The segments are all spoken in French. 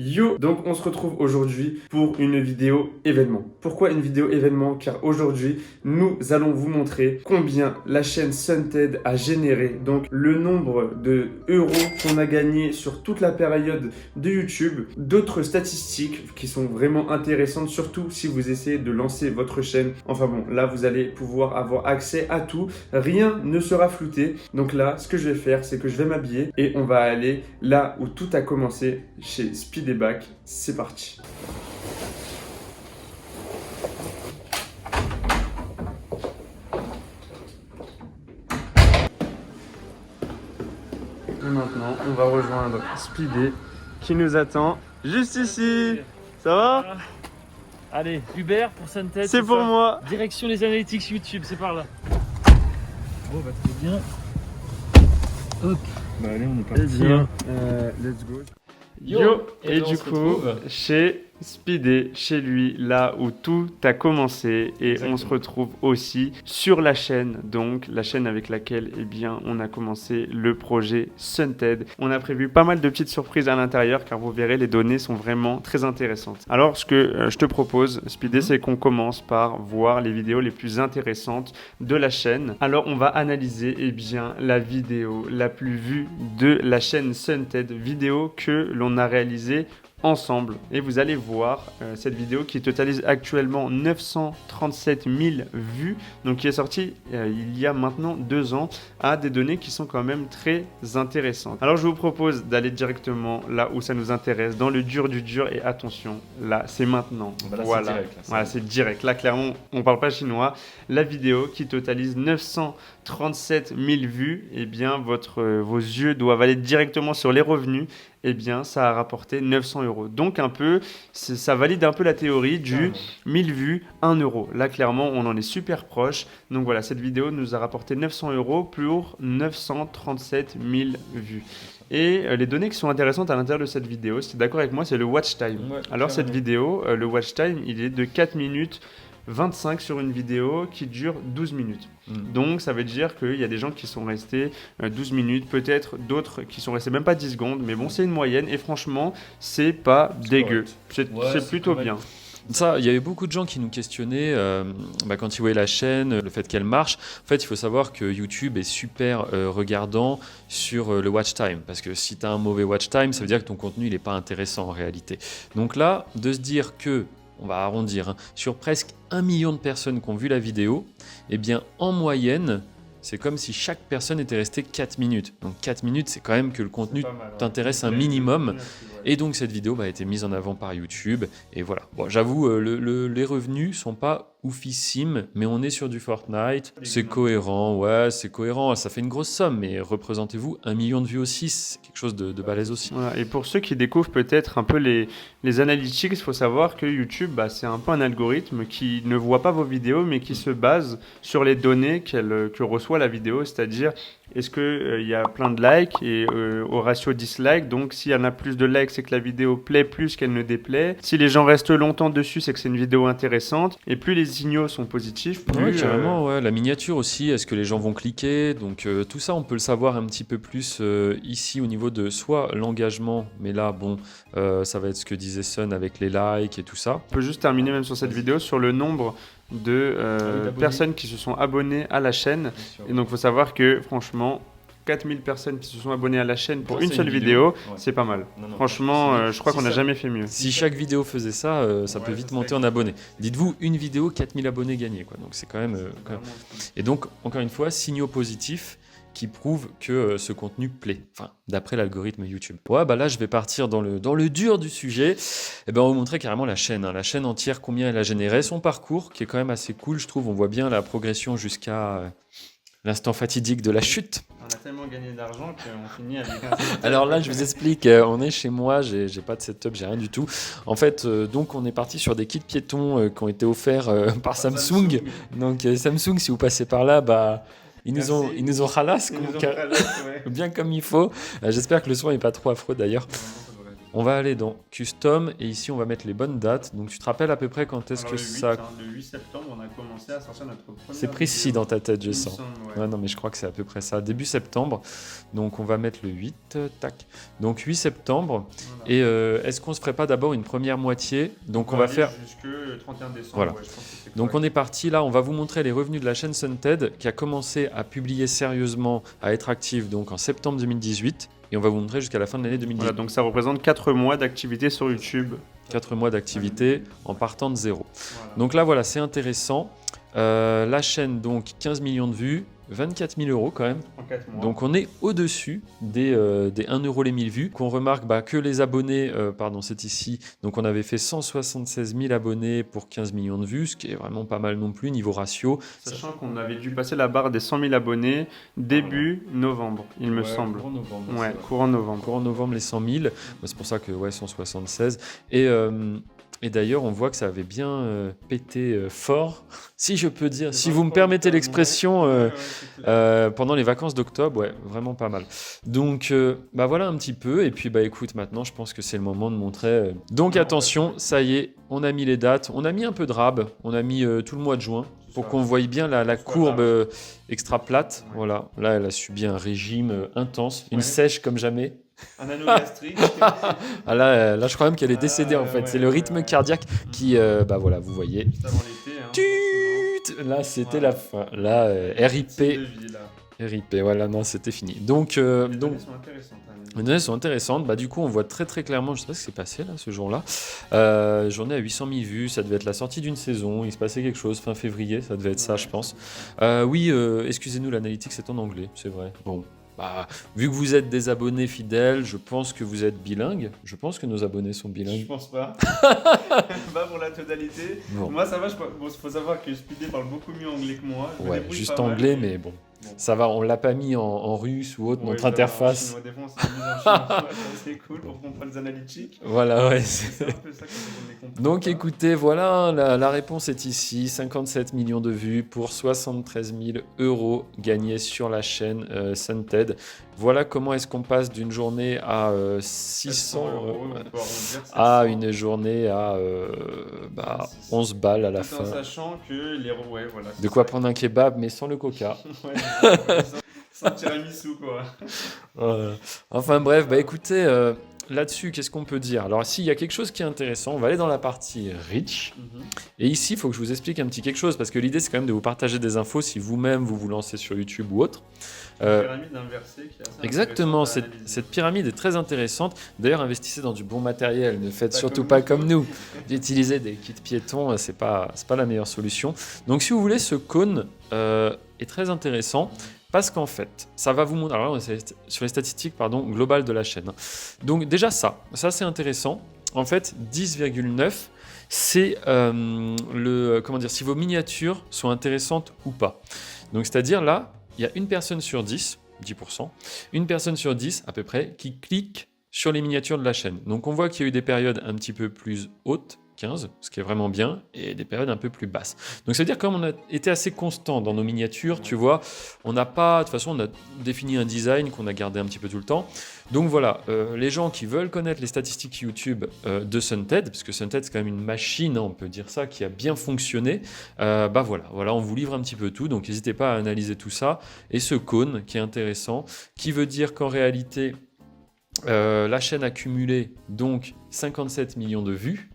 Yo, donc on se retrouve aujourd'hui pour une vidéo événement. Pourquoi une vidéo événement? Car aujourd'hui, nous allons vous montrer combien la chaîne Sunted a généré, donc le nombre de euros qu'on a gagné sur toute la période de YouTube, d'autres statistiques qui sont vraiment intéressantes, surtout si vous essayez de lancer votre chaîne. Enfin bon, là vous allez pouvoir avoir accès à tout, rien ne sera flouté. Donc là, ce que je vais faire, c'est que je vais m'habiller et on va aller là où tout a commencé, chez Speed et Back. C'est parti. Et maintenant, on va rejoindre Speedy qui nous attend juste ici. Ça va? Allez, Uber pour Sunted. C'est pour ça. moi. Direction les analytics YouTube, c'est par là. Bon, bah très bien. Hop. Bah allez, on est parti. Let's go. Yo, Yo, et et ben, on du se coup, retrouve. chez Speedy, chez lui, là où tout a commencé, et Exactement. on se retrouve aussi sur la chaîne, donc la chaîne avec laquelle eh bien, on a commencé le projet Sunted. On a prévu pas mal de petites surprises à l'intérieur, car vous verrez, les données sont vraiment très intéressantes. Alors, ce que je te propose, Speedy, c'est qu'on commence par voir les vidéos les plus intéressantes de la chaîne. Alors, on va analyser eh bien, la vidéo la plus vue de la chaîne Sunted, vidéo que l'on a réalisée ensemble, et vous allez voir cette vidéo qui totalise actuellement 937 000 vues, donc qui est sortie il y a maintenant 2 ans, à des données qui sont quand même très intéressantes. Alors je vous propose d'aller directement là où ça nous intéresse, dans le dur du dur, et attention, là c'est maintenant. Bah là, voilà, c'est direct, là, voilà, c'est direct. Là clairement, on parle pas chinois. La vidéo qui totalise 937 000 vues, eh bien vos yeux doivent aller directement sur les revenus. Eh bien, ça a rapporté 900 euros. Donc, ça valide un peu la théorie du 1000 vues, 1 euro. Là, clairement, on en est super proche. Donc voilà, cette vidéo nous a rapporté 900 euros pour 937 000 vues. Et les données qui sont intéressantes à l'intérieur de cette vidéo, si tu es d'accord avec moi, c'est le watch time. Ouais, Alors, cette carrément. vidéo, le watch time, il est de 4 minutes 25 sur une vidéo qui dure 12 minutes. Donc ça veut dire qu'il y a des gens qui sont restés 12 minutes, peut-être d'autres qui sont restés même pas 10 secondes, mais bon, c'est une moyenne, et franchement, c'est pas dégueu. C'est plutôt correct. bien. Ça, il y avait beaucoup de gens qui nous questionnaient quand ils voyaient la chaîne, le fait qu'elle marche. En fait, il faut savoir que YouTube est super regardant sur le watch time. Parce que si tu as un mauvais watch time, ça veut dire que ton contenu n'est pas intéressant en réalité. Donc là, de se dire que, on va arrondir, sur presque 1 million de personnes qui ont vu la vidéo, eh bien en moyenne, c'est comme si chaque personne était restée 4 minutes. Donc 4 minutes, c'est quand même que le contenu t'intéresse un minimum. Et donc cette vidéo a été mise en avant par YouTube. Et voilà. Bon, j'avoue, les revenus sont pas oufissimes, mais on est sur du Fortnite. C'est cohérent, ouais, c'est cohérent. Ça fait une grosse somme, mais représentez-vous 1 million de vues aussi, c'est quelque chose de balèze aussi. Voilà. Et pour ceux qui découvrent peut-être un peu les analytics, il faut savoir que YouTube, c'est un peu un algorithme qui ne voit pas vos vidéos, mais qui se base sur les données que reçoit la vidéo, c'est-à-dire est-ce qu'il y a plein de likes et au ratio dislike, donc s'il y en a plus de likes, c'est que la vidéo plaît plus qu'elle ne déplaît. Si les gens restent longtemps dessus, c'est que c'est une vidéo intéressante. Et plus les signaux sont positifs, plus... Ouais, carrément, ouais. La miniature aussi, est-ce que les gens vont cliquer? Donc tout ça, on peut le savoir un petit peu plus ici au niveau de soit l'engagement, mais là, bon, ça va être ce que disait Sun avec les likes et tout ça. On peut juste terminer même sur cette vidéo sur le nombre de personnes qui se sont abonnées à la chaîne. Et donc, il faut savoir que, franchement, 4000 personnes qui se sont abonnées à la chaîne pour une seule vidéo, c'est pas mal. Non, Franchement, je crois qu'on n'a jamais fait mieux. Si chaque vidéo faisait ça, ça peut vite monter en abonnés. Dites-vous, une vidéo, 4000 abonnés gagnés, quoi. Donc c'est quand même... Et donc, encore une fois, signaux positifs qui prouvent que ce contenu plaît, enfin, d'après l'algorithme YouTube. Ouais, bah là, je vais partir dans le dur du sujet. Et ben, on va vous montrer carrément la chaîne entière, combien elle a généré, son parcours, qui est quand même assez cool, je trouve. On voit bien la progression jusqu'à l'instant fatidique de la chute. On a tellement gagné d'argent qu'on finit avec un... Alors là, je vous explique, on est chez moi, j'ai pas de setup, j'ai rien du tout. En fait, donc on est parti sur des kits piétons qui ont été offerts par Samsung. Donc Samsung, si vous passez par là, bah... Ils nous ont ralasse, bien comme il faut. J'espère que le son n'est pas trop affreux d'ailleurs. On va aller dans Custom et ici on va mettre les bonnes dates. Donc tu te rappelles à peu près quand est-ce Alors, que le 8, ça... le 8 septembre, on a commencé à sortir notre première C'est précis vidéo. dans ta tête, je Il me sens. semble, ouais. Ouais, non, mais je crois que c'est à peu près ça. Début septembre. Donc on va mettre le 8. Tac. Donc 8 septembre. Voilà. Et est-ce qu'on se ferait pas d'abord une première moitié? Donc on va aller faire... jusque 31 décembre. Voilà. Ouais, je pense que c'est Donc correct. on est parti là, on va vous montrer les revenus de la chaîne Sunted qui a commencé à publier sérieusement, à être active donc en septembre 2018 et on va vous montrer jusqu'à la fin de l'année 2018. Voilà, donc ça représente 4 mois d'activité sur YouTube. 4 mois d'activité en partant de zéro. Voilà. Donc là voilà, c'est intéressant. La chaîne donc 15 millions de vues, 24 000 euros quand même. En 4 mois. Donc on est au-dessus des 1 euro les 1000 vues. Qu'on remarque que les abonnés, c'est ici, donc on avait fait 176 000 abonnés pour 15 millions de vues, ce qui est vraiment pas mal non plus niveau ratio. Sachant qu'on avait dû passer la barre des 100 000 abonnés début novembre, il me semble. Courant novembre, Ouais, courant novembre. courant novembre les 100 000, c'est pour ça que 176. Et d'ailleurs, on voit que ça avait bien pété fort, si je peux dire, si vous me permettez l'expression, pendant les vacances d'octobre, ouais, vraiment pas mal. Donc, voilà un petit peu. Et puis, écoute, maintenant, je pense que c'est le moment de montrer. Donc, attention, ça y est, on a mis les dates, on a mis un peu de rab, on a mis tout le mois de juin pour qu'on voie bien la courbe extra plate. Ouais. Voilà, là, elle a subi un régime intense, une Ouais. sèche comme jamais. Un anneau gastrique. Ah là, je crois même qu'elle est décédée en fait. Ouais, C'est le rythme cardiaque qui, voilà, vous voyez. Juste avant l'été. Hein, Tut Là, c'était Voilà. la fin. Là, RIP. Type de vie, là. RIP, voilà, non, c'était fini. Donc, Les données sont intéressantes. Hein, les données sont intéressantes. Du coup, on voit très très clairement, je sais pas ce qui s'est passé là, ce jour-là. Journée à 800 000 vues, ça devait être la sortie d'une saison. Il se passait quelque chose fin février, ça devait être ça, je pense. Oui, excusez-nous, l'analytique c'est en anglais, c'est vrai. Bon. Vu que vous êtes des abonnés fidèles, je pense que vous êtes bilingues. Je pense que nos abonnés sont Je bilingues. pense pas. Pas pour la totalité. Bon. Moi, ça va. Bon, faut savoir que Speedy parle beaucoup mieux anglais que moi. Je me Ouais, débrouille juste pas mal, anglais, mais bon. Bon. Ça va, on l'a pas mis en russe ou autre, Ouais, notre ça va, en interface. chinois, des fois, on s'est mis en chinois, c'est cool pour comprendre les analytiques. Voilà, ouais. C'est un peu ça qu'on les comprend. Donc pas. écoutez, voilà, la réponse est ici. 57 millions de vues pour 73 000 euros gagnés sur la chaîne Sunted. Voilà comment est-ce qu'on passe d'une journée à 600 euros, on peut arrondir, à 700. une journée à 11 balles à la Tout en fin. sachant que les ouais, voilà. De quoi prendre un kebab, mais sans le coca. Ouais, sans tiramisu, quoi. Voilà. Enfin bref, écoutez, là-dessus, qu'est-ce qu'on peut dire? Alors, s'il y a quelque chose qui est intéressant, on va aller dans la partie rich. Et ici, il faut que je vous explique un petit quelque chose, parce que l'idée, c'est quand même de vous partager des infos si vous-même vous vous lancez sur YouTube ou autre. Une pyramide inversée qui est assez Exactement, intéressante à analyser. cette pyramide est très intéressante. D'ailleurs, investissez dans du bon matériel. Ne faites Pas surtout comme pas nous. comme nous. D'utiliser des kits piétons, c'est pas la meilleure solution. Donc, si vous voulez, ce cône est très intéressant. Parce qu'en fait, ça va vous montrer. Alors là, c'est sur les statistiques globales de la chaîne. Donc déjà ça c'est intéressant. En fait, 10,9, c'est si vos miniatures sont intéressantes ou pas. Donc c'est-à-dire là, il y a une personne sur 10, 10%, une personne sur 10 à peu près, qui clique sur les miniatures de la chaîne. Donc on voit qu'il y a eu des périodes un petit peu plus hautes, 15, ce qui est vraiment bien, et des périodes un peu plus basses. Donc ça veut dire comme on a été assez constant dans nos miniatures, tu vois, on n'a pas, de toute façon on a défini un design qu'on a gardé un petit peu tout le temps. Donc voilà, les gens qui veulent connaître les statistiques YouTube de Sunted, parce que Sunted c'est quand même une machine, hein, on peut dire ça, qui a bien fonctionné, voilà, on vous livre un petit peu tout, donc n'hésitez pas à analyser tout ça. Et ce cône qui est intéressant, qui veut dire qu'en réalité, la chaîne a cumulé donc 57 millions de vues,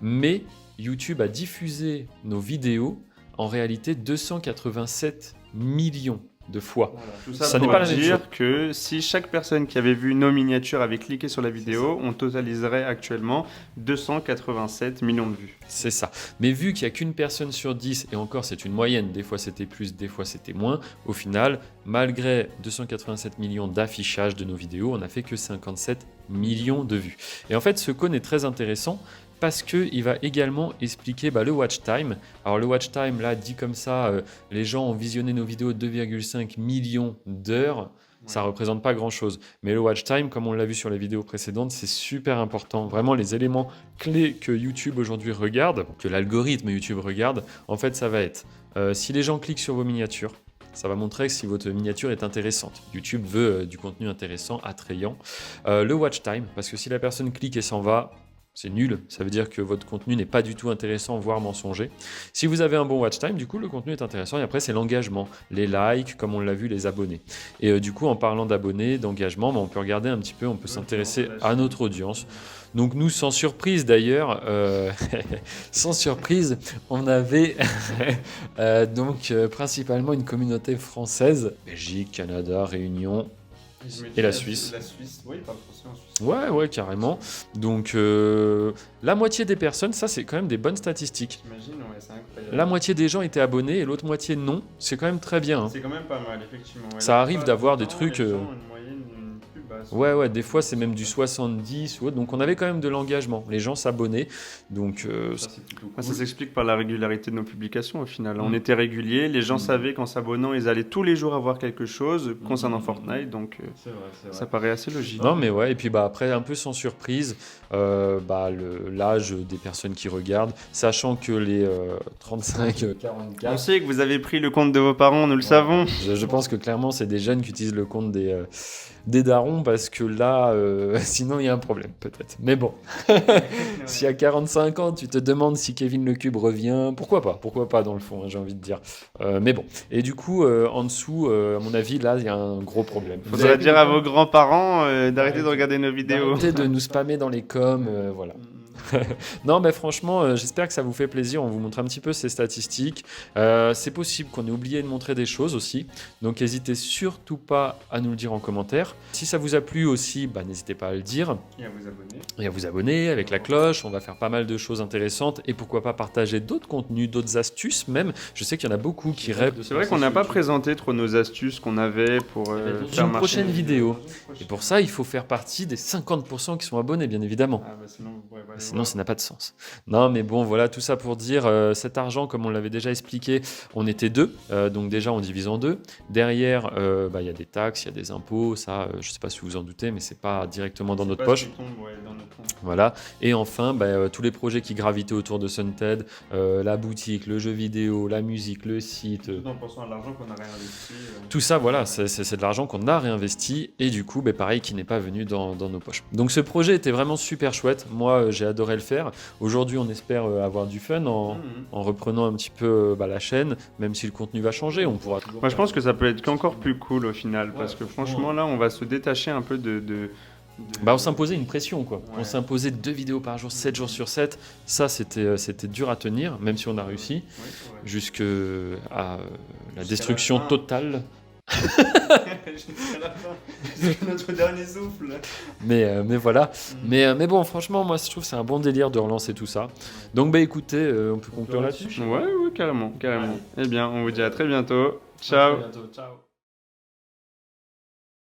mais YouTube a diffusé nos vidéos en réalité 287 millions de fois. Voilà, tout ça, Ça n'est pour pas la même dire que si chaque personne qui avait vu nos miniatures avait cliqué sur la vidéo, on totaliserait actuellement 287 millions de vues. C'est ça. Mais vu qu'il n'y a qu'une personne sur 10, et encore c'est une moyenne, des fois c'était plus, des fois c'était moins, au final, malgré 287 millions d'affichages de nos vidéos, on n'a fait que 57 millions de vues. Et en fait, ce cône est très intéressant parce qu'il va également expliquer le watch time. Alors le watch time, là, dit comme ça, les gens ont visionné nos vidéos 2,5 millions d'heures. Ça ne représente pas grand-chose. Mais le watch time, comme on l'a vu sur les vidéos précédentes, c'est super important. Vraiment, les éléments clés que YouTube aujourd'hui regarde, que l'algorithme YouTube regarde, en fait, ça va être si les gens cliquent sur vos miniatures, Ça va montrer si votre miniature est intéressante. YouTube veut du contenu intéressant, attrayant. Le watch time, parce que si la personne clique et s'en va, c'est nul, ça veut dire que votre contenu n'est pas du tout intéressant, voire mensonger. Si vous avez un bon watch time, du coup, le contenu est intéressant. Et après, c'est l'engagement, les likes, comme on l'a vu, les abonnés. Et du coup, en parlant d'abonnés, d'engagement, on peut regarder un petit peu, on peut s'intéresser à notre audience. Donc nous, sans surprise d'ailleurs, sans surprise, on avait principalement une communauté française, Belgique, Canada, Réunion, et la Suisse. La Suisse, oui, pas français en Suisse. Ouais, carrément. Donc, la moitié des personnes, ça, c'est quand même des bonnes statistiques. J'imagine, ouais, c'est incroyable. La moitié des gens étaient abonnés et l'autre moitié non. C'est quand même très bien. Hein. C'est quand même pas mal, effectivement. Ouais. Ça arrive d'avoir des trucs... Une moyenne plus basse. Ouais, des fois, c'est même du 70 ou autre. Donc, on avait quand même de l'engagement. Les gens s'abonnaient. Donc, ça, c'est plutôt cool. Ça s'explique par la régularité de nos publications, au final. On était réguliers. Les gens savaient qu'en s'abonnant, ils allaient tous les jours avoir quelque chose concernant Fortnite. Donc, c'est vrai. Ça paraît assez logique. Non, mais ouais. Et puis, après, un peu sans surprise, l'âge des personnes qui regardent, sachant que les 35-44... On sait que vous avez pris le compte de vos parents, nous le savons. Je pense que clairement, c'est des jeunes qui utilisent le compte des darons parce que là, sinon il y a un problème peut-être. Mais bon, si à 45 ans, tu te demandes si Kevin le Cube revient, pourquoi pas dans le fond, hein, j'ai envie de dire. Mais bon, et du coup, en dessous, à mon avis, là, il y a un gros problème. Faudrait dire à vos grands-parents d'arrêter de regarder nos vidéos. D'arrêter de nous spammer dans les coms, voilà. Non, mais franchement, j'espère que ça vous fait plaisir. On vous montre un petit peu ces statistiques. C'est possible qu'on ait oublié de montrer des choses aussi. Donc, n'hésitez surtout pas à nous le dire en commentaire. Si ça vous a plu aussi, n'hésitez pas à le dire. Et à vous abonner. Et à vous abonner avec la cloche. On va faire pas mal de choses intéressantes. Et pourquoi pas partager d'autres contenus, d'autres astuces même. Je sais qu'il y en a beaucoup qui rêvent de... C'est vrai qu'on n'a pas présenté trop nos astuces qu'on avait pour faire une marcher prochaine vidéo. Et pour ça, il faut faire partie des 50% qui sont abonnés, bien évidemment. Sinon, ça n'a pas de sens. Non, mais bon, voilà, tout ça pour dire, cet argent, comme on l'avait déjà expliqué, on était deux. Donc déjà, on divise en deux. Derrière, il y a des taxes, il y a des impôts. Ça, je ne sais pas si vous en doutez, mais ce n'est pas directement dans notre poche. Voilà. Et enfin, tous les projets qui gravitaient autour de Sunted, la boutique, le jeu vidéo, la musique, le site. Tout en pensant à l'argent qu'on a réinvesti. Tout ça, voilà, c'est de l'argent qu'on a réinvesti et du coup, pareil, qui n'est pas venu dans nos poches. Donc ce projet était vraiment super chouette. Moi, j'ai adoré le faire. Aujourd'hui, on espère avoir du fun en reprenant un petit peu la chaîne, même si le contenu va changer. On pourra toujours... Moi, je pense que ça peut être qu'encore plus cool au final, parce que franchement, là, on va se détacher un peu on s'imposait une pression, quoi. Ouais. On s'imposait 2 vidéos par jour, 7 jours sur 7. Ça, c'était dur à tenir, même si on a réussi, jusqu'à la destruction totale. Jusqu'à la fin, jusqu'à notre dernier souffle. Mais voilà. Mais bon, franchement, moi, je trouve que c'est un bon délire de relancer tout ça. Donc, écoutez, on peut conclure là-dessus. Ouais, carrément. Eh bien, on vous dit à très bientôt. Ciao. Ciao.